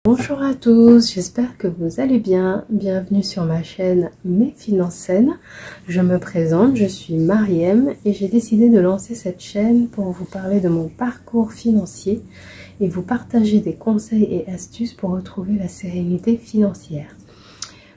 Bonjour à tous, j'espère que vous allez bien. Bienvenue sur ma chaîne Mes Finances Saines. Je me présente, je suis Mariem et j'ai décidé de lancer cette chaîne pour vous parler de mon parcours financier et vous partager des conseils et astuces pour retrouver la sérénité financière.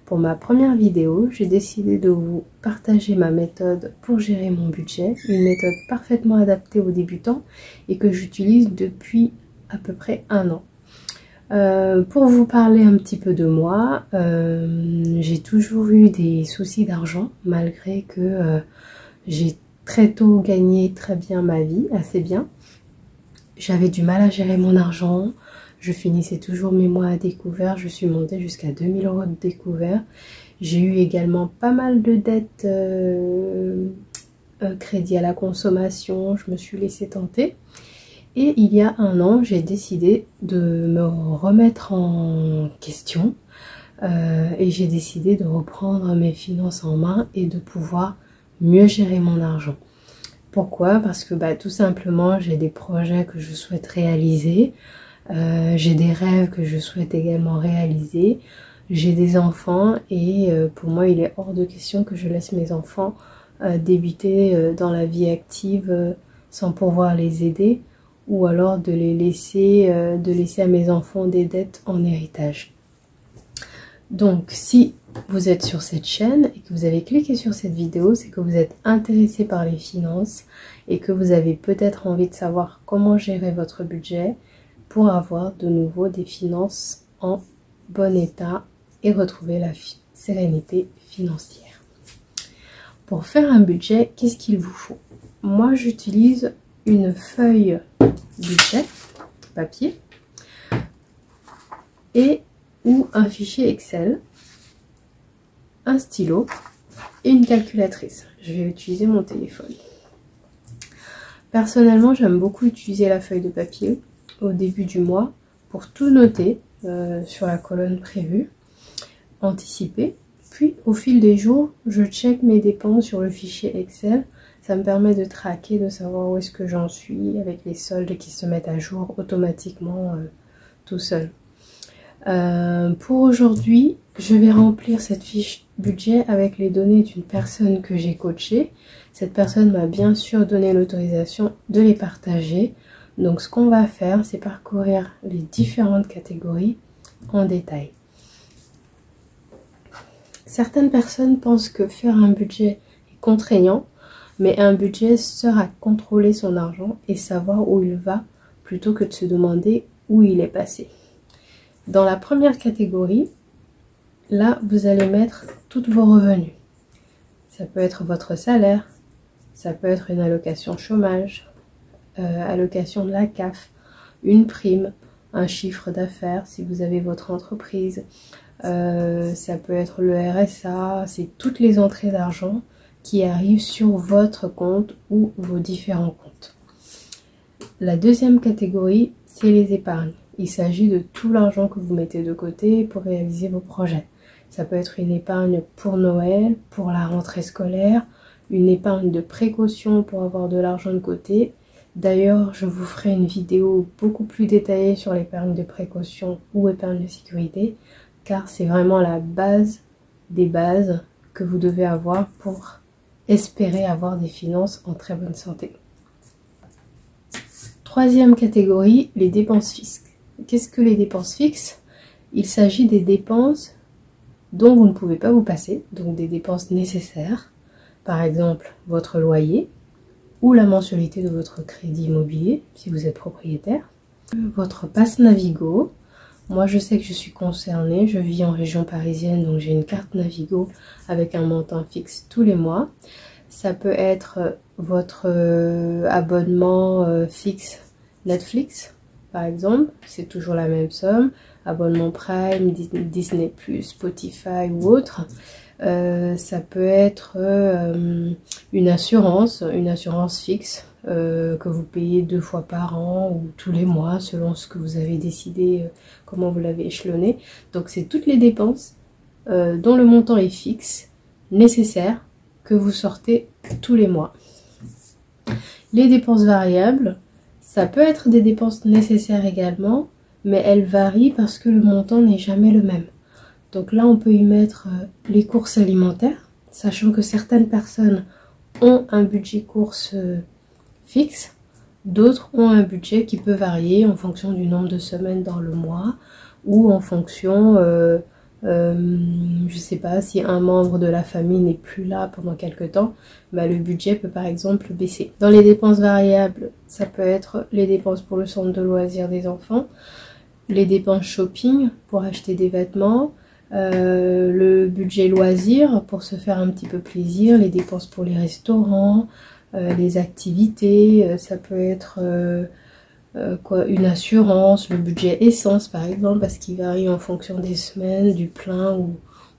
Pour ma première vidéo, j'ai décidé de vous partager ma méthode pour gérer mon budget, une méthode parfaitement adaptée aux débutants et que j'utilise depuis à peu près un an. Pour vous parler un petit peu de moi, j'ai toujours eu des soucis d'argent malgré que j'ai très tôt gagné très bien ma vie, assez bien. J'avais du mal à gérer mon argent, je finissais toujours mes mois à découvert, je suis montée jusqu'à 2000 € de découvert. J'ai eu également pas mal de dettes, crédit à la consommation, je me suis laissée tenter. Et il y a un an, j'ai décidé de me remettre en question et j'ai décidé de reprendre mes finances en main et de pouvoir mieux gérer mon argent. Pourquoi? Parce que tout simplement, j'ai des projets que je souhaite réaliser, j'ai des rêves que je souhaite également réaliser, j'ai des enfants et pour moi, il est hors de question que je laisse mes enfants débuter dans la vie active sans pouvoir les aider, ou alors de laisser à mes enfants des dettes en héritage. Donc si vous êtes sur cette chaîne et que vous avez cliqué sur cette vidéo, c'est que vous êtes intéressé par les finances et que vous avez peut-être envie de savoir comment gérer votre budget pour avoir de nouveau des finances en bon état et retrouver la sérénité financière. Pour faire un budget, qu'est-ce qu'il vous faut? Moi, j'utilise une feuille budget papier et ou un fichier Excel, un stylo et une calculatrice. Je vais utiliser mon téléphone. Personnellement, j'aime beaucoup utiliser la feuille de papier au début du mois pour tout noter sur la colonne prévue, anticiper. Puis au fil des jours, je check mes dépenses sur le fichier Excel. Ça me permet de traquer, de savoir où est-ce que j'en suis avec les soldes qui se mettent à jour automatiquement tout seul. Pour aujourd'hui, je vais remplir cette fiche budget avec les données d'une personne que j'ai coachée. Cette personne m'a bien sûr donné l'autorisation de les partager. Donc ce qu'on va faire, c'est parcourir les différentes catégories en détail. Certaines personnes pensent que faire un budget est contraignant, mais un budget sert à contrôler son argent et savoir où il va plutôt que de se demander où il est passé. Dans la première catégorie, là, vous allez mettre tous vos revenus. Ça peut être votre salaire, ça peut être une allocation chômage, allocation de la CAF, une prime, un chiffre d'affaires si vous avez votre entreprise, ça peut être le RSA, c'est toutes les entrées d'argent qui arrivent sur votre compte ou vos différents comptes. La deuxième catégorie, c'est les épargnes. Il s'agit de tout l'argent que vous mettez de côté pour réaliser vos projets. Ça peut être une épargne pour Noël, pour la rentrée scolaire, une épargne de précaution pour avoir de l'argent de côté. D'ailleurs, je vous ferai une vidéo beaucoup plus détaillée sur l'épargne de précaution ou épargne de sécurité, car c'est vraiment la base des bases que vous devez avoir pour espérer avoir des finances en très bonne santé. Troisième catégorie, les dépenses fixes. Qu'est-ce que les dépenses fixes? Il s'agit des dépenses dont vous ne pouvez pas vous passer, donc des dépenses nécessaires, par exemple votre loyer ou la mensualité de votre crédit immobilier si vous êtes propriétaire, votre pass Navigo. Moi, je sais que je suis concernée, je vis en région parisienne, donc j'ai une carte Navigo avec un montant fixe tous les mois. Ça peut être votre abonnement fixe Netflix, par exemple, c'est toujours la même somme. Abonnement Prime, Disney+, Spotify ou autre. Ça peut être une assurance fixe que vous payez 2 fois par an ou tous les mois selon ce que vous avez décidé, comment vous l'avez échelonné. Donc c'est toutes les dépenses dont le montant est fixe, nécessaire, que vous sortez tous les mois. Les dépenses variables, ça peut être des dépenses nécessaires également, mais elle varie parce que le montant n'est jamais le même. Donc là, on peut y mettre les courses alimentaires, sachant que certaines personnes ont un budget courses fixe, d'autres ont un budget qui peut varier en fonction du nombre de semaines dans le mois ou en fonction, je sais pas, si un membre de la famille n'est plus là pendant quelque temps, bah, le budget peut par exemple baisser. Dans les dépenses variables, ça peut être les dépenses pour le centre de loisirs des enfants, les dépenses shopping pour acheter des vêtements, le budget loisirs pour se faire un petit peu plaisir, les dépenses pour les restaurants, les activités, ça peut être une assurance, le budget essence par exemple, parce qu'il varie en fonction des semaines, du plein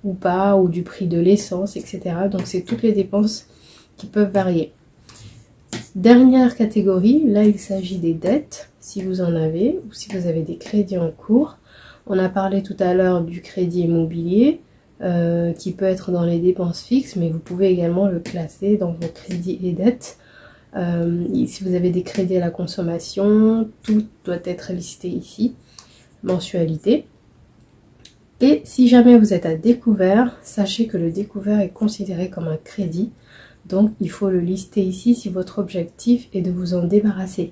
ou pas, ou du prix de l'essence, etc. Donc c'est toutes les dépenses qui peuvent varier. Dernière catégorie, là il s'agit des dettes, si vous en avez, ou si vous avez des crédits en cours. On a parlé tout à l'heure du crédit immobilier, qui peut être dans les dépenses fixes, mais vous pouvez également le classer dans vos crédits et dettes. Si vous avez des crédits à la consommation, tout doit être listé ici, mensualité. Et si jamais vous êtes à découvert, sachez que le découvert est considéré comme un crédit, donc il faut le lister ici si votre objectif est de vous en débarrasser.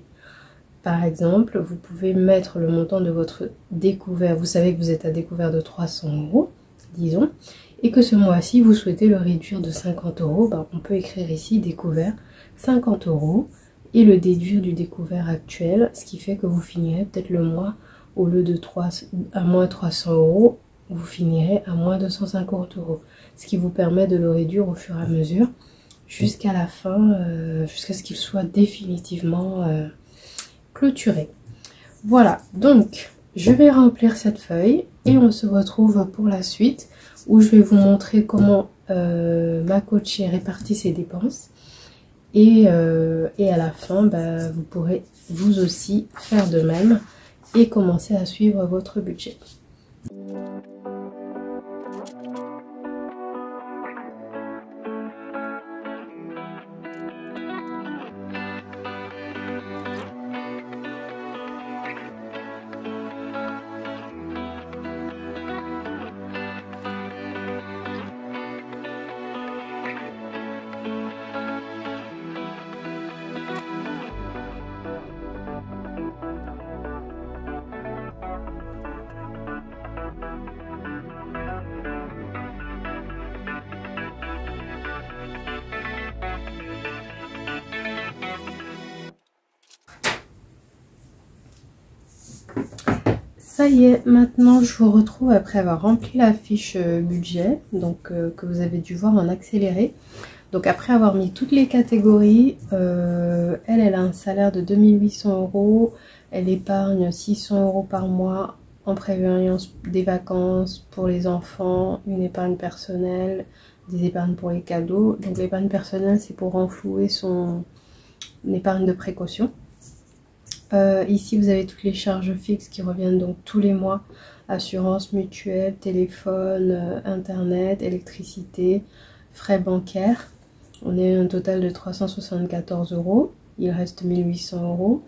Par exemple, vous pouvez mettre le montant de votre découvert, vous savez que vous êtes à découvert de 300 €, disons, et que ce mois-ci vous souhaitez le réduire de 50 €, ben, on peut écrire ici découvert 50 € et le déduire du découvert actuel, ce qui fait que vous finirez peut-être le mois, au lieu de à moins 300 €, vous finirez à moins 250 €, ce qui vous permet de le réduire au fur et à mesure jusqu'à la fin, jusqu'à ce qu'il soit définitivement clôturé. Voilà, donc je vais remplir cette feuille et on se retrouve pour la suite où je vais vous montrer comment ma coachée répartit ses dépenses et à la fin bah, vous pourrez vous aussi faire de même et commencer à suivre votre budget. Ça y est, maintenant je vous retrouve après avoir rempli la fiche budget, donc que vous avez dû voir en accéléré. Donc après avoir mis toutes les catégories, elle a un salaire de 2800 €, elle épargne 600 € par mois en prévoyance des vacances pour les enfants, une épargne personnelle, des épargnes pour les cadeaux. Donc l'épargne personnelle c'est pour renflouer son épargne de précaution. Ici vous avez toutes les charges fixes qui reviennent donc tous les mois, assurance mutuelle, téléphone, internet, électricité, frais bancaires. On est un total de 374 €, il reste 1800 €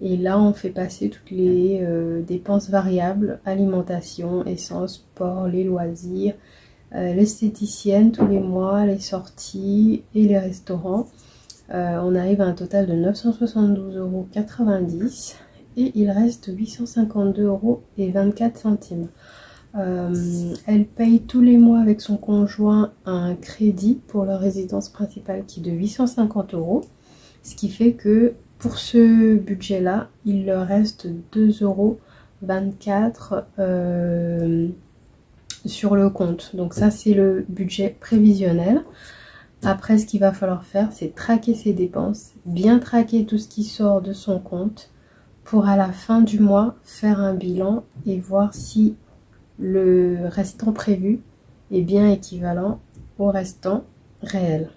et là on fait passer toutes les dépenses variables, alimentation, essence, sport, les loisirs, l'esthéticienne tous les mois, les sorties et les restaurants. On arrive à un total de 972,90 € et il reste 852,24 €. Elle paye tous les mois avec son conjoint un crédit pour leur résidence principale qui est de 850 €, ce qui fait que pour ce budget là il leur reste 2,24 € sur le compte. Donc ça c'est le budget prévisionnel. Après, ce qu'il va falloir faire, c'est traquer ses dépenses, bien traquer tout ce qui sort de son compte pour à la fin du mois faire un bilan et voir si le restant prévu est bien équivalent au restant réel.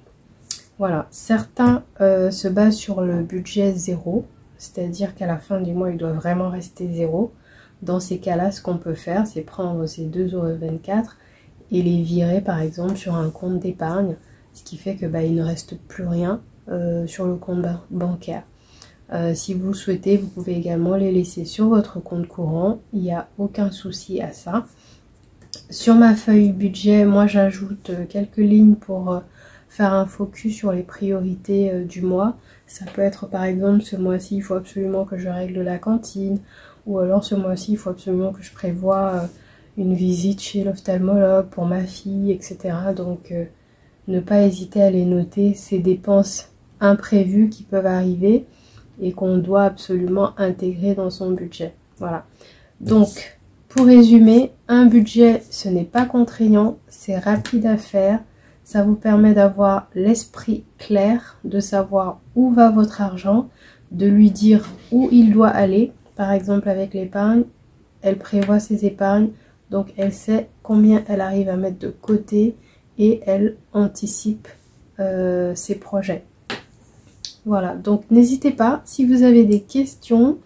Voilà, certains se basent sur le budget 0, c'est-à-dire qu'à la fin du mois, il doit vraiment rester 0. Dans ces cas-là, ce qu'on peut faire, c'est prendre ces 2,24 € et les virer par exemple sur un compte d'épargne, ce qui fait que bah, il ne reste plus rien sur le compte bancaire. Si vous le souhaitez, vous pouvez également les laisser sur votre compte courant. Il n'y a aucun souci à ça. Sur ma feuille budget, moi j'ajoute quelques lignes pour faire un focus sur les priorités du mois. Ça peut être par exemple ce mois-ci il faut absolument que je règle la cantine, ou alors ce mois-ci il faut absolument que je prévoie une visite chez l'ophtalmologue pour ma fille, etc. Donc ne pas hésiter à les noter, ces dépenses imprévues qui peuvent arriver et qu'on doit absolument intégrer dans son budget. Voilà. Donc, pour résumer, un budget, ce n'est pas contraignant, c'est rapide à faire. Ça vous permet d'avoir l'esprit clair, de savoir où va votre argent, de lui dire où il doit aller. Par exemple, avec l'épargne, elle prévoit ses épargnes, donc elle sait combien elle arrive à mettre de côté et elle anticipe ses projets. Voilà, donc n'hésitez pas, si vous avez des questions,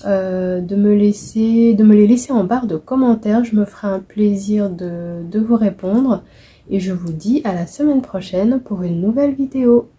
de me les laisser en barre de commentaires. Je me ferai un plaisir de vous répondre. Et je vous dis à la semaine prochaine pour une nouvelle vidéo.